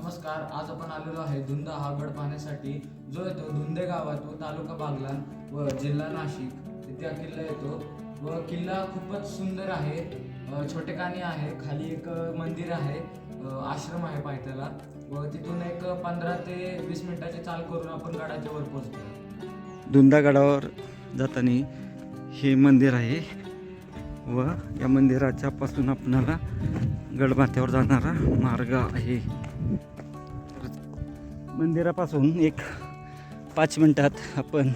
नमस्कार. आज आपण आलेलो आहे धुंदा हा गड पाहण्यासाठी, जो येतो धुंदे गावातून, तालुका बागलाण व जिल्हा नाशिक. तिथे हा किल्ला येतो व किल्ला खूपच सुंदर आहे. छोटेखानी आहे. खाली एक मंदिर आहे, आश्रम आहे पायथ्याला व तिथून एक 15 ते 20 मिनिटाची चाल करून आपण गडाच्या वर पोहोचतो. धुंदा गडावर जाताना हे मंदिर आहे व या मंदिराच्या पासून आपणाला गडमाथ्यावर जाणारा मार्ग आहे. मंदिरापासून एक 5 मिनिटात आपण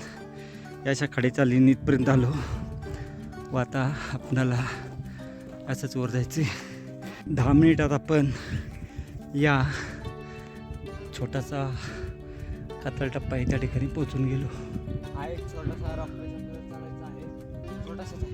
याच्या खाडी चालीन इथपर्यंत आलो व आता आपणाला असंच वर जायचे. 10 मिनिटात आपण या छोटासा कातळ टप्पा आहे त्या ठिकाणी पोहोचून गेलो. हा एक छोटासा रॉक चढायचा आहे, छोटासा.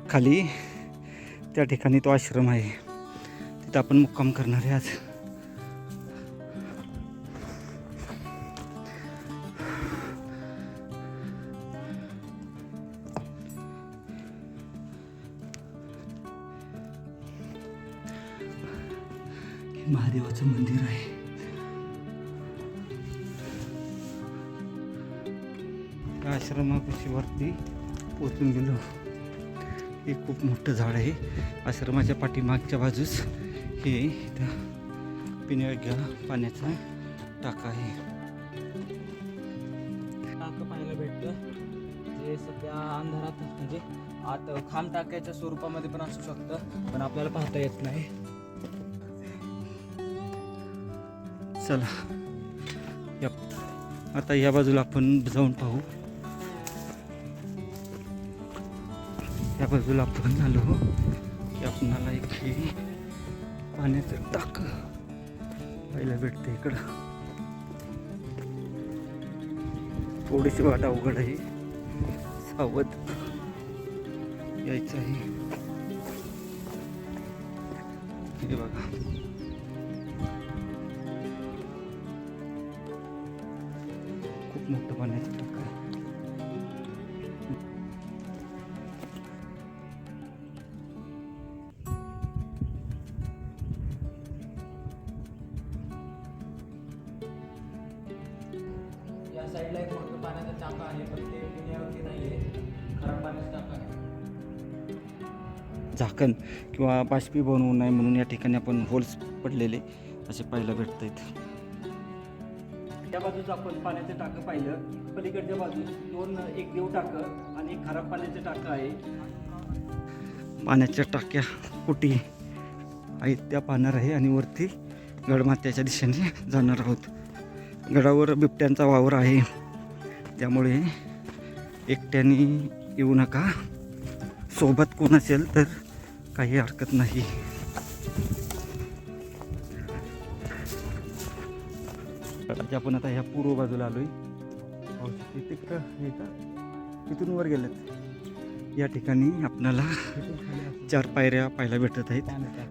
खाली त्या ठिकाणी तो आश्रम आहे, तिथं आपण मुक्काम करणार आहे आज. महादेवाचं मंदिर आहे. आश्रमापाशी वरती पोचून गेलो. हे खूप मोठं झाड आहे. आश्रमाच्या पाठीमागच्या बाजूस हे इथं पिण्यायोग्य पाण्याचा टाका आहे. टाकं पाहायला भेटतं, जे सध्या अंधारात म्हणजे आत खांब टाक्याच्या स्वरूपामध्ये पण असू शकतं, पण आपल्याला पाहता येत नाही. चला आता या बाजूला आपण जाऊन पाहू. या बाजूला आपण आलो की आपणाला एक पाण्याचं टाकं पाहायला भेटतं. इकडं थोडीशी वाट अवघड आहे, सावध यायचं आहे. हे बघा, खूप मोठं पाण्याचं टाकं आहे. या साईडला एक मोठं पाण्याचं टाका आहे, पण ते पिण्यायोग्य नाहीये, खराब पाण्याचं टाका आहे. झाकण किंवा बाष्पीभवन होऊ नये म्हणून या ठिकाणी आपण होल्स पडलेले असे पाहायला भेटत आहेत. त्या बाजूचं आपण पाण्याचं टाकं पाहिलं. पलीकडच्या बाजूस एक देव टाकं आणि एक खराब पाण्याचं टाकं आहे. पाण्याच्या टाक्या कुठे आहेत त्या पाहणार आहे आणि वरती गडमाथ्याच्या दिशेने जाणार आहोत. गडावर बिबट्यांचा वावर आहे, त्यामुळे एकट्याने येऊ नका. सोबत कोण असेल तर काही हरकत नाही. आपण आता ह्या पूर्व बाजूला आलोय. तिकडं हे का तिथून वर गेलेत. या ठिकाणी आपल्याला 4 पायऱ्या पाहायला भेटत आहेत.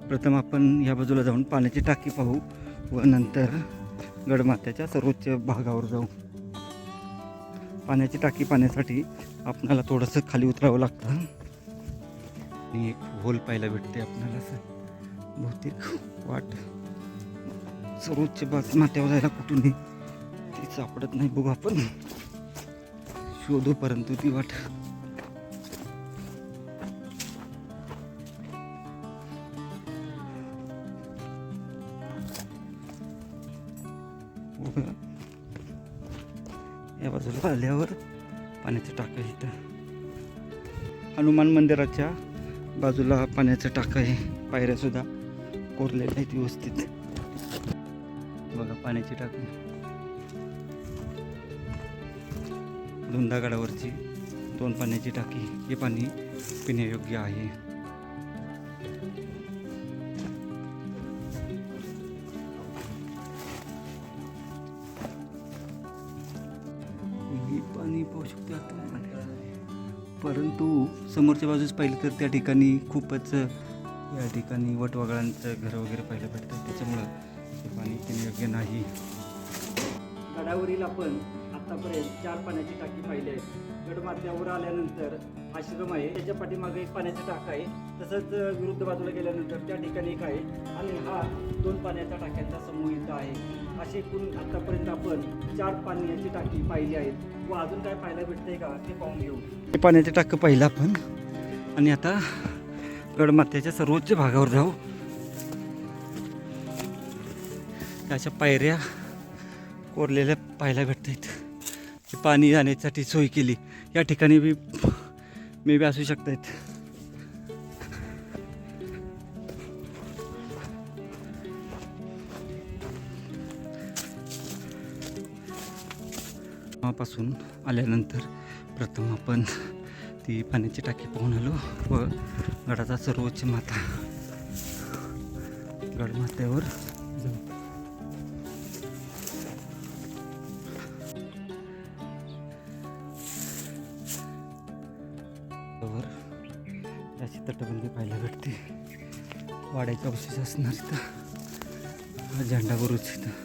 प्रथम आपण या बाजूला जाऊन पाण्याची टाकी पाहू व नंतर गडमाथ्याच्या सर्वोच्च भागावर जाऊ. पाण्याची टाकी पाहण्यासाठी आपल्याला थोडंसं खाली उतरावं लागतं आणि एक होल पाहायला भेटते आपल्याला. असं बहुतेक वाट सर्वोच्च माथ्यावर जायला कुठूनही ती सापडत नाही. बघू आपण शोधू परंतु ती वाट. या बाजूला आल्यावर पाण्याचं टाकं इथं. हनुमान मंदिराच्या बाजूला पाण्याचं टाकं आहे. पायऱ्या सुद्धा कोरलेल्या आहेत व्यवस्थित. बघा पाण्याची टाकी. धुंदा गडावरची 2 पाण्याची टाकी. हे पाणी पिण्यायोग्य आहे. पाणी पाहू शकतो आता पाणी. परंतु समोरच्या बाजूस पाहिलं तर त्या ठिकाणी खूपच या ठिकाणी वटवागळांचं घर वगैरे पाहायला भेटतं, त्याच्यामुळं हे पाणी पिणे योग्य नाही. गडावरील आपण आतापर्यंत 4 पाण्याची टाकी पाहिली आहे. गडमाथ्यावर आल्यानंतर आश्रम आहे, त्याच्या पाठीमागे एक पाण्याची टाका आहे. तसंच विरुद्ध बाजूला गेल्यानंतर त्या ठिकाणी एक आहे आणि हा 2 पाण्याच्या टाक्यांचा समूह इथं आहे. असे एकूण आतापर्यंत आपण 4 पाण्याची टाकी पाहिली आहेत व अजून काय पाहायला भेटतंय का ते पाहून घेऊ. हे पाण्याचं टाकं पाहिलं आपण आणि आता गडमाथ्याच्या सर्वोच्च भागावर जाऊ. अशा पायऱ्या कोरलेल्या पाहायला भेटतात. पाणी जाण्यासाठी सोय केली. या ठिकाणी बी मे बी असू शकतात. पासून आल्यानंतर प्रथम आपण ती पाण्याची टाकी पाहून आलो व गडाचा सर्वोच्च माथा गडमाथ्यावर जाऊ. याची तटबंदी पाहायला भेटते. वाड्याच्या अवशेष असणार इथं. हा झेंडा गुरुच इथं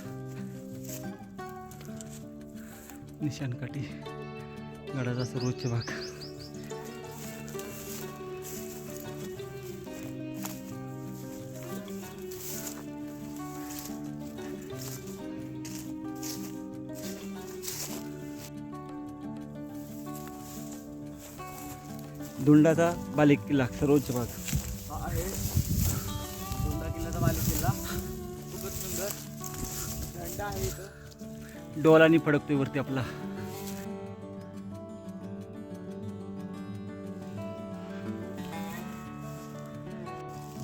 निशाणकाठी गडाचा सर्वोच्च भाग. धुंडाचा बालेकिल्ला सर्वोच्च भाग हा आहे दोंडा किल्ल्याचा बालेकिल्ला. खूपच सुंदर झेंडा आहे इथं. डोलानी फडकतोय वरती आपला.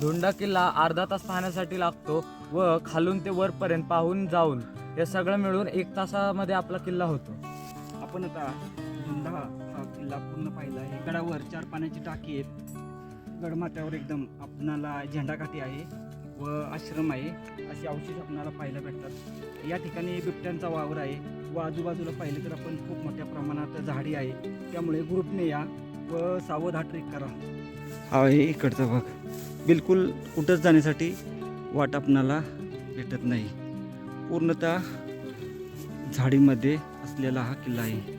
दोंडा किल्ला अर्धा तास पाहण्यासाठी लागतो व खालून ते वरपर्यंत पाहून जाऊन हे सगळं मिळून 1 तासामध्ये आपला किल्ला होतो. आपण आता धुंडा हा किल्ला पूर्ण पाहिला आहे. गडावर 4 पाण्याची टाकी आहेत. गडमाथ्यावर एकदम आपणाला झेंडाकाठी आहे व आश्रम आहे. असे अवशेष आपल्याला पाहायला भेटतात. या ठिकाणी बिबट्यांचा वावर आहे व आजूबाजूला पाहिलं तर आपण खूप मोठ्या प्रमाणात झाडी आहे. त्यामुळे ग्रुपने या व सावध हा ट्रेक करा. हा आहे इकडचा भाग. बिलकुल कुठंच जाण्यासाठी वाट आपणाला भेटत नाही. पूर्णतः झाडीमध्ये असलेला हा किल्ला आहे.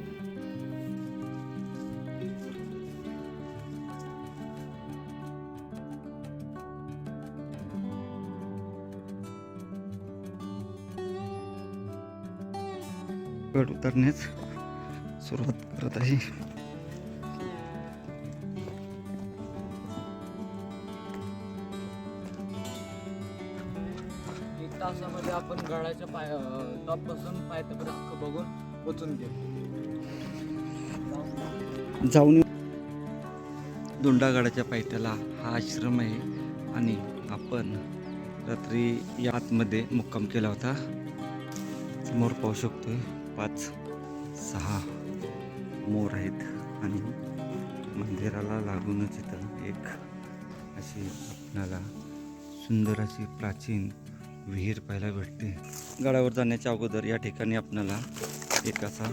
गड उतरण्यास सुरुवात करत आहे. 1 तासामध्ये आपण गडाच्या टॉपपासून पायथ्यापर्यंत अख्खं बघून पोचून गेलो. जाऊन दोंडागडाच्या पायथ्याला हा आश्रम आहे आणि आपण रात्री या आतमध्ये मुक्काम केला होता. समोर पाहू शकतोय 5-6 मोर आहेत आणि मंदिराला लागूनच इथं एक अशी आपल्याला सुंदर अशी प्राचीन विहीर पाहायला भेटते. गडावर जाण्याच्या अगोदर या ठिकाणी आपल्याला एक असा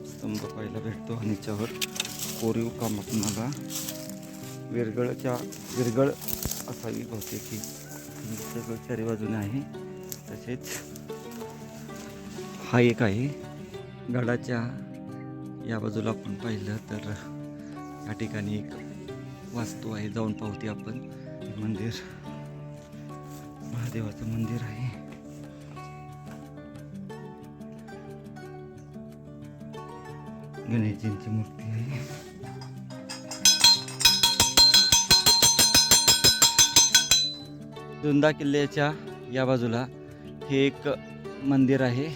स्तंभ पाहायला भेटतो आणि त्याच्यावर कोरीव काम आपल्याला विरगळ असावी बहुतेक की सगळं चारी बाजूने आहे. तसेच हा एक आहे. गडाच्या या बाजूला आपण पाहिलं तर या ठिकाणी एक वास्तू आहे. जाऊन पाहते आपण. मंदिर महादेवाचं मंदिर आहे. गणेशजींची मूर्ती आहे. दोंडा किल्ल्याच्या या बाजूला हे एक मंदिर आहे.